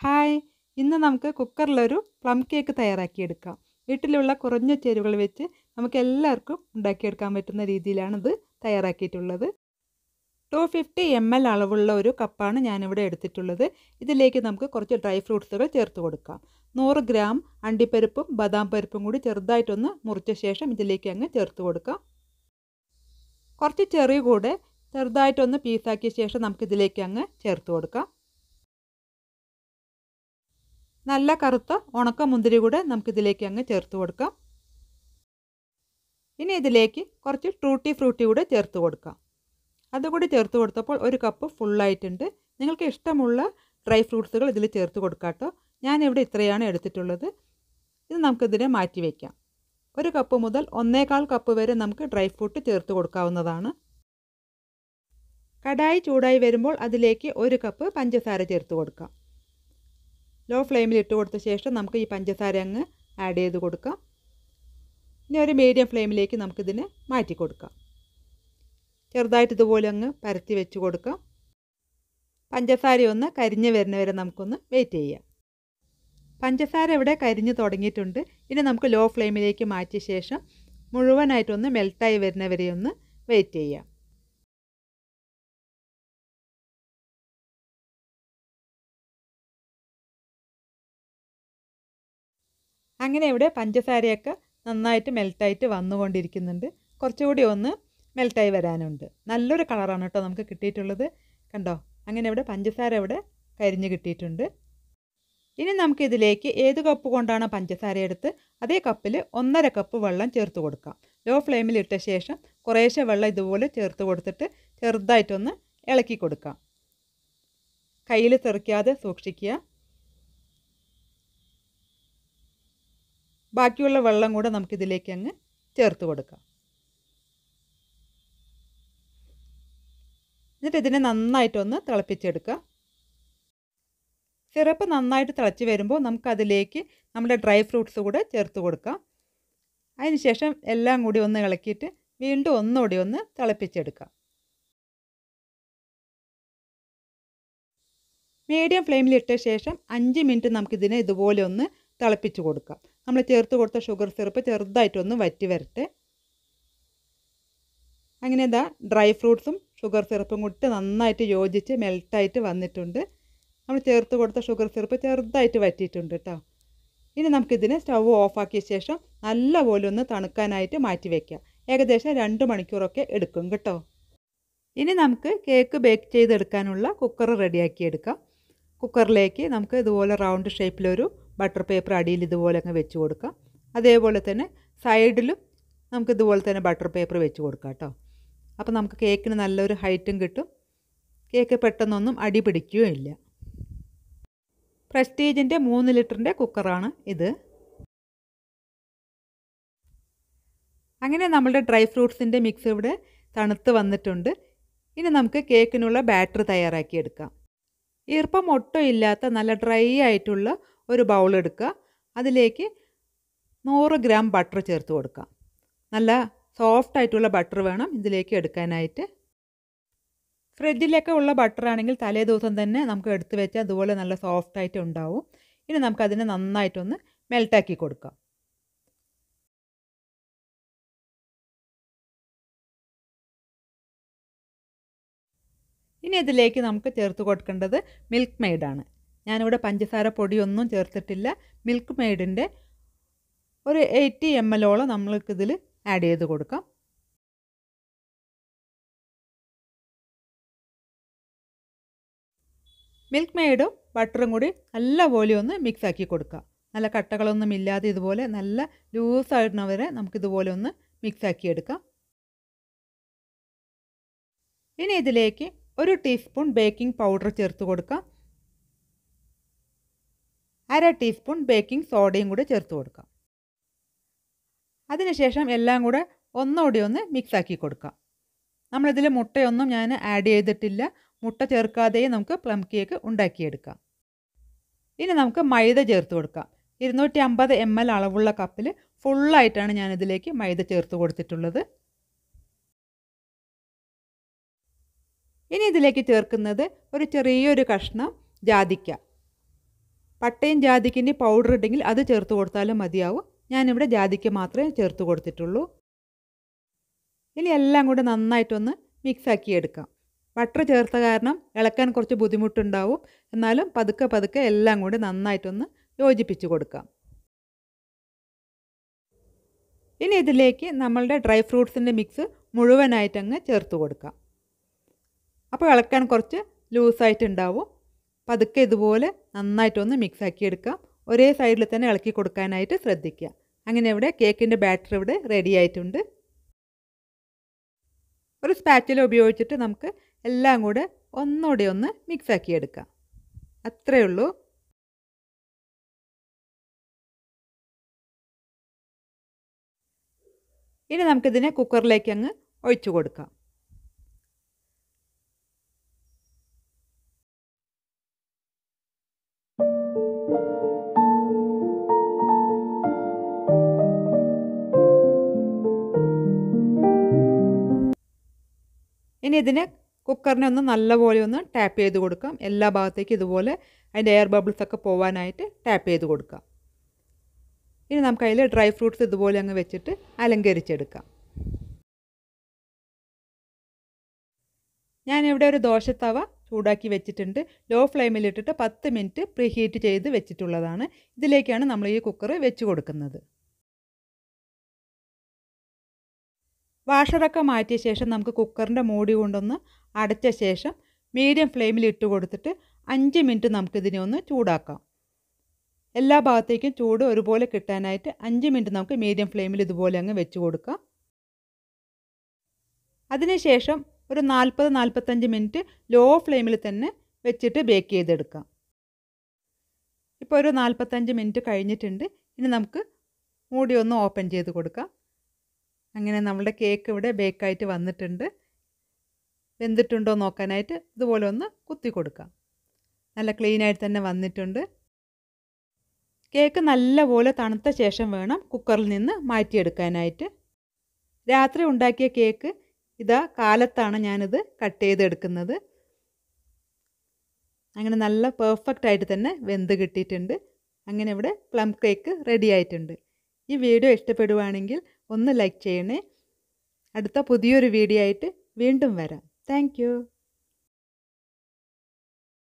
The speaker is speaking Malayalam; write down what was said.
ഹായ്, ഇന്ന് നമുക്ക് കുക്കറിലൊരു പ്ലം കേക്ക് തയ്യാറാക്കിയെടുക്കാം. വീട്ടിലുള്ള കുറഞ്ഞ ചേരുവകൾ വെച്ച് നമുക്ക് എല്ലാവർക്കും ഉണ്ടാക്കിയെടുക്കാൻ പറ്റുന്ന രീതിയിലാണിത് തയ്യാറാക്കിയിട്ടുള്ളത്. 250 ml അളവുള്ള ഒരു കപ്പാണ് ഞാനിവിടെ എടുത്തിട്ടുള്ളത്. ഇതിലേക്ക് നമുക്ക് കുറച്ച് ഡ്രൈ ഫ്രൂട്ട്സുകൾ ചേർത്ത് കൊടുക്കാം. 100 ഗ്രാം അണ്ടിപ്പരിപ്പും ബദാം പരിപ്പും കൂടി ചെറുതായിട്ടൊന്ന് മുറിച്ച ശേഷം ഇതിലേക്ക് അങ്ങ് ചേർത്ത് കൊടുക്കാം. കുറച്ച് ചെറി കൂടെ ചെറുതായിട്ടൊന്ന് പീസാക്കിയ ശേഷം നമുക്കിതിലേക്ക് അങ്ങ് ചേർത്ത് കൊടുക്കാം. നല്ല കറുത്ത ഉണക്കമുന്തിരി കൂടെ നമുക്കിതിലേക്ക് അങ്ങ് ചേർത്ത് കൊടുക്കാം. ഇനി ഇതിലേക്ക് കുറച്ച് ടൂട്ടി ഫ്രൂട്ടി കൂടെ ചേർത്ത് കൊടുക്കാം. അതുകൂടി ചേർത്ത് കൊടുത്തപ്പോൾ ഒരു കപ്പ് ഫുള്ളായിട്ടുണ്ട്. നിങ്ങൾക്ക് ഇഷ്ടമുള്ള ഡ്രൈ ഫ്രൂട്ട്സുകൾ ഇതിൽ ചേർത്ത് കൊടുക്കാം കേട്ടോ. ഞാനിവിടെ ഇത്രയാണ് എടുത്തിട്ടുള്ളത്. ഇത് നമുക്കിതിനെ മാറ്റി വയ്ക്കാം. ഒരു കപ്പ് മുതൽ 1.25 കപ്പ് വരെ നമുക്ക് ഡ്രൈ ഫ്രൂട്ട് ചേർത്ത് കൊടുക്കാവുന്നതാണ്. കടായി ചൂടായി വരുമ്പോൾ അതിലേക്ക് ഒരു കപ്പ് പഞ്ചസാര ചേർത്ത് കൊടുക്കാം. ലോ ഫ്ലെയിമിൽ ഇട്ട് കൊടുത്ത ശേഷം നമുക്ക് ഈ പഞ്ചസാര അങ്ങ് ആഡ് ചെയ്ത് കൊടുക്കാം. ഇനി ഒരു മീഡിയം ഫ്ലെയിമിലേക്ക് നമുക്കിതിനെ മാറ്റി കൊടുക്കാം. ചെറുതായിട്ട് ഇതുപോലെ അങ്ങ് പരത്തി വെച്ച് കൊടുക്കാം. പഞ്ചസാര ഒന്ന് കരിഞ്ഞ് വരുന്നവരെ നമുക്കൊന്ന് വെയിറ്റ് ചെയ്യാം. പഞ്ചസാര ഇവിടെ കരിഞ്ഞ് തുടങ്ങിയിട്ടുണ്ട്. ഇനി നമുക്ക് ലോ ഫ്ലെയിമിലേക്ക് മാറ്റിയ ശേഷം മുഴുവനായിട്ടൊന്ന് മെൽട്ടായി വരുന്നവരെ ഒന്ന് വെയിറ്റ് ചെയ്യാം. അങ്ങനെ ഇവിടെ പഞ്ചസാരയൊക്കെ നന്നായിട്ട് മെൽട്ടായിട്ട് വന്നുകൊണ്ടിരിക്കുന്നുണ്ട്. കുറച്ചുകൂടി ഒന്ന് മെൽട്ടായി വരാനുണ്ട്. നല്ലൊരു കളറാണ് കേട്ടോ നമുക്ക് കിട്ടിയിട്ടുള്ളത്. കണ്ടോ, അങ്ങനെ ഇവിടെ പഞ്ചസാര ഇവിടെ കരിഞ്ഞ് കിട്ടിയിട്ടുണ്ട്. ഇനി നമുക്കിതിലേക്ക് ഏത് കപ്പ് കൊണ്ടാണ് പഞ്ചസാര എടുത്ത് അതേ കപ്പിൽ 1.5 കപ്പ് വെള്ളം ചേർത്ത് കൊടുക്കാം. ലോ ഫ്ലെയിമിൽ ഇട്ട ശേഷം കുറേശ്ശെ വെള്ളം ഇതുപോലെ ചേർത്ത് കൊടുത്തിട്ട് ചെറുതായിട്ടൊന്ന് ഇളക്കി കൊടുക്കാം. കയ്യിൽ തെറിക്കാതെ സൂക്ഷിക്കുക. ബാക്കിയുള്ള വെള്ളം കൂടെ നമുക്കിതിലേക്ക് അങ്ങ് ചേർത്ത് കൊടുക്കാം. എന്നിട്ട് ഇതിനെ നന്നായിട്ടൊന്ന് തിളപ്പിച്ചെടുക്കുക. സിറപ്പ് നന്നായിട്ട് തിളച്ച് വരുമ്പോൾ നമുക്കതിലേക്ക് നമ്മുടെ ഡ്രൈ ഫ്രൂട്ട്സ് കൂടെ ചേർത്ത് കൊടുക്കാം. അതിനുശേഷം എല്ലാം കൂടി ഒന്ന് ഇളക്കിയിട്ട് വീണ്ടും ഒന്നുകൂടി ഒന്ന് തിളപ്പിച്ചെടുക്കാം. മീഡിയം ഫ്ലെയിമിൽ ഇട്ട ശേഷം 5 മിനിറ്റ് നമുക്കിതിനെ ഇതുപോലെ ഒന്ന് തിളപ്പിച്ച് കൊടുക്കാം. നമ്മൾ ചേർത്ത് കൊടുത്ത ഷുഗർ സിറപ്പ് ചെറുതായിട്ടൊന്ന് വറ്റി വരട്ടെ. അങ്ങനെ ഇതാ ഡ്രൈ ഫ്രൂട്ട്സും ഷുഗർ സിറപ്പും കൂടി നന്നായിട്ട് യോജിച്ച് മെൽട്ടായിട്ട് വന്നിട്ടുണ്ട്. നമ്മൾ ചേർത്ത് കൊടുത്ത ഷുഗർ സിറപ്പ് ചെറുതായിട്ട് വറ്റിയിട്ടുണ്ട് കേട്ടോ. ഇനി നമുക്കിതിനെ സ്റ്റവ് ഓഫാക്കിയ ശേഷം നല്ലപോലെ ഒന്ന് തണുക്കാനായിട്ട് മാറ്റി വയ്ക്കാം. ഏകദേശം 2 മണിക്കൂറൊക്കെ എടുക്കും കേട്ടോ. ഇനി നമുക്ക് കേക്ക് ബേക്ക് ചെയ്തെടുക്കാനുള്ള കുക്കർ റെഡിയാക്കിയെടുക്കാം. കുക്കറിലേക്ക് നമുക്ക് ഇതുപോലെ റൗണ്ട് ഷേപ്പിലൊരു ബട്ടർ പേപ്പർ അടിയിൽ ഇതുപോലെ അങ്ങ് വെച്ച് കൊടുക്കാം. അതേപോലെ തന്നെ സൈഡിലും നമുക്ക് ഇതുപോലെ തന്നെ ബട്ടർ പേപ്പർ വെച്ച് കൊടുക്കാം കേട്ടോ. അപ്പോൾ നമുക്ക് കേക്കിന് നല്ലൊരു ഹൈറ്റും കിട്ടും. കേക്ക് പെട്ടെന്നൊന്നും അടി പിടിക്കുകയും ഇല്ല. പ്രസ്റ്റീജിൻ്റെ 3 ലിറ്ററിൻ്റെ കുക്കറാണ് ഇത്. അങ്ങനെ നമ്മളുടെ ഡ്രൈ ഫ്രൂട്ട്സിൻ്റെ മിക്സ് ഇവിടെ തണുത്ത് വന്നിട്ടുണ്ട്. ഇനി നമുക്ക് കേക്കിനുള്ള ബാറ്റർ തയ്യാറാക്കിയെടുക്കാം. ഈർപ്പം ഒട്ടും ഇല്ലാത്ത നല്ല ഡ്രൈ ആയിട്ടുള്ള ഒരു ബൗൾ എടുക്കുക. അതിലേക്ക് 100 ഗ്രാം ബട്ടർ ചേർത്ത് കൊടുക്കാം. നല്ല സോഫ്റ്റ് ആയിട്ടുള്ള ബട്ടർ വേണം ഇതിലേക്ക് എടുക്കാനായിട്ട്. ഫ്രിഡ്ജിലൊക്കെ ഉള്ള ബട്ടർ ആണെങ്കിൽ തലേ ദിവസം തന്നെ നമുക്ക് എടുത്ത് വെച്ചാൽ അതുപോലെ നല്ല സോഫ്റ്റായിട്ട് ഉണ്ടാവും. ഇനി നമുക്കതിനെ നന്നായിട്ടൊന്ന് മെൽട്ടാക്കി കൊടുക്കാം. ഇനി ഇതിലേക്ക് നമുക്ക് ചേർത്ത് കൊടുക്കേണ്ടത് മിൽക്ക് മെയ്ഡാണ്. ഞാനിവിടെ പഞ്ചസാര പൊടിയൊന്നും ചേർത്തിട്ടില്ല. മിൽക്ക് മെയ്ഡിൻ്റെ ഒരു 80 ml നമ്മൾക്കിതിൽ ആഡ് ചെയ്ത് കൊടുക്കാം. മിൽക്ക് മെയ്ഡും ബട്ടറും കൂടി നല്ലപോലെ ഒന്ന് മിക്സാക്കി കൊടുക്കുക. നല്ല കട്ടകളൊന്നും ഇല്ലാതെ ഇതുപോലെ നല്ല ലൂസായിടുന്നവരെ നമുക്കിതുപോലെ ഒന്ന് മിക്സാക്കി എടുക്കാം. ഇനി ഇതിലേക്ക് 1 ടീസ്പൂൺ ബേക്കിംഗ് പൗഡർ ചേർത്ത് കൊടുക്കാം. 1/2 ടീസ്പൂൺ ബേക്കിംഗ് സോഡയും കൂടെ ചേർത്ത് കൊടുക്കാം. അതിനുശേഷം എല്ലാം കൂടെ ഒന്നുകൂടി ഒന്ന് മിക്സാക്കി കൊടുക്കാം. നമ്മളിതിൽ മുട്ടയൊന്നും ഞാൻ ആഡ് ചെയ്തിട്ടില്ല. മുട്ട ചേർക്കാതെയും നമുക്ക് പ്ലം കേക്ക് ഉണ്ടാക്കിയെടുക്കാം. ഇനി നമുക്ക് മൈദ ചേർത്ത് കൊടുക്കാം. 250 ml അളവുള്ള കപ്പിൽ ഫുള്ളായിട്ടാണ് ഞാനിതിലേക്ക് മൈദ ചേർത്ത് കൊടുത്തിട്ടുള്ളത്. ഇനി ഇതിലേക്ക് ചേർക്കുന്നത് ഒരു ചെറിയൊരു കഷ്ണം ജാതിക്ക. പട്ടയും ജാതിക്കൻ്റെ പൗഡർ ഉണ്ടെങ്കിൽ അത് ചേർത്ത് കൊടുത്താലും മതിയാവും. ഞാനിവിടെ ജാതിക്ക മാത്രമേ ചേർത്ത് കൊടുത്തിട്ടുള്ളൂ. ഇനി എല്ലാം കൂടെ നന്നായിട്ടൊന്ന് മിക്സാക്കി എടുക്കാം. ബട്ടർ ചേർത്ത കാരണം ഇളക്കാൻ കുറച്ച് ബുദ്ധിമുട്ടുണ്ടാവും. എന്നാലും പതുക്കെ പതുക്കെ എല്ലാം കൂടി നന്നായിട്ടൊന്ന് യോജിപ്പിച്ച് കൊടുക്കാം. ഇനി ഇതിലേക്ക് നമ്മളുടെ ഡ്രൈ ഫ്രൂട്ട്സിൻ്റെ മിക്സ് മുഴുവനായിട്ടങ്ങ് ചേർത്ത് കൊടുക്കാം. അപ്പോൾ ഇളക്കാൻ കുറച്ച് ലൂസായിട്ടുണ്ടാവും. പതുക്കെ ഇതുപോലെ നന്നായിട്ടൊന്ന് മിക്സാക്കി എടുക്കാം. ഒരേ സൈഡിൽ തന്നെ ഇളക്കി കൊടുക്കാനായിട്ട് ശ്രദ്ധിക്കുക. അങ്ങനെ ഇവിടെ കേക്കിൻ്റെ ബാറ്റർ ഇവിടെ റെഡി ആയിട്ടുണ്ട്. ഒരു സ്പാച്ചുല ഉപയോഗിച്ചിട്ട് നമുക്ക് എല്ലാം കൂടെ ഒന്നുകൂടി ഒന്ന് മിക്സാക്കി എടുക്കാം. അത്രയേ ഉള്ളൂ. ഇനി നമുക്കിതിനെ കുക്കറിലേക്ക് അങ്ങ് ഒഴിച്ചു കൊടുക്കാം. ഇനി ഇതിനെ കുക്കറിനെ ഒന്ന് നല്ലപോലെ ഒന്ന് ടാപ്പ് ചെയ്ത് കൊടുക്കാം. എല്ലാ ഭാഗത്തേക്കും ഇതുപോലെ അതിൻ്റെ എയർ ബബിൾസ് ഒക്കെ പോകാനായിട്ട് ടാപ്പ് ചെയ്ത് കൊടുക്കാം. ഇനി നമുക്ക് അതിൽ ഡ്രൈ ഫ്രൂട്ട്സ് ഇതുപോലെ അങ്ങ് വെച്ചിട്ട് അലങ്കരിച്ചെടുക്കാം. ഞാനിവിടെ ഒരു ദോശത്തവ ചൂടാക്കി വെച്ചിട്ടുണ്ട്. ലോ ഫ്ലെയിമിലിട്ടിട്ട് 10 മിനിറ്റ് പ്രീഹീറ്റ് ചെയ്ത് വെച്ചിട്ടുള്ളതാണ്. ഇതിലേക്കാണ് നമ്മൾ ഈ കുക്കർ വെച്ച് കൊടുക്കുന്നത്. വാഷറൊക്കെ മാറ്റിയ ശേഷം നമുക്ക് കുക്കറിൻ്റെ മൂടി കൊണ്ടൊന്ന് അടച്ച ശേഷം മീഡിയം ഫ്ലെയിമിൽ ഇട്ട് കൊടുത്തിട്ട് 5 മിനിറ്റ് നമുക്കിതിനെ ഒന്ന് ചൂടാക്കാം. എല്ലാ ഭാഗത്തേക്കും ചൂട് ഒരുപോലെ കിട്ടാനായിട്ട് 5 മിനിറ്റ് നമുക്ക് മീഡിയം ഫ്ലെയിമിൽ ഇതുപോലെ അങ്ങ് വെച്ച് കൊടുക്കാം. അതിനുശേഷം ഒരു 40-45 മിനിറ്റ് ലോ ഫ്ലെയിമിൽ തന്നെ വെച്ചിട്ട് ബേക്ക് ചെയ്തെടുക്കാം. ഇപ്പോൾ ഒരു 45 മിനിറ്റ് കഴിഞ്ഞിട്ടുണ്ട്. ഇനി നമുക്ക് മൂടി ഒന്ന് ഓപ്പൺ ചെയ്ത് കൊടുക്കാം. അങ്ങനെ നമ്മുടെ കേക്ക് ഇവിടെ ബേക്കായിട്ട് വന്നിട്ടുണ്ട്. വെന്തിട്ടുണ്ടോ നോക്കാനായിട്ട് ഇതുപോലെ ഒന്ന് കുത്തി കൊടുക്കാം. നല്ല ക്ലീനായിട്ട് തന്നെ വന്നിട്ടുണ്ട്. കേക്ക് നല്ലപോലെ തണുത്ത ശേഷം വേണം കുക്കറിൽ നിന്ന് മാറ്റിയെടുക്കാനായിട്ട്. രാത്രി ഉണ്ടാക്കിയ കേക്ക് ഇതാ കാലത്താണ് ഞാനിത് കട്ട് ചെയ്തെടുക്കുന്നത്. അങ്ങനെ നല്ല പെർഫെക്റ്റ് ആയിട്ട് തന്നെ വെന്ത് കിട്ടിയിട്ടുണ്ട്. അങ്ങനെ ഇവിടെ പ്ലം കേക്ക് റെഡി ആയിട്ടുണ്ട്. ഈ വീഡിയോ ഇഷ്ടപ്പെടുവാണെങ്കിൽ ഒന്ന് ലൈക്ക് ചെയ്യണേ. അടുത്ത പുതിയൊരു വീഡിയോ ആയിട്ട് വീണ്ടും വരാം. Thank you.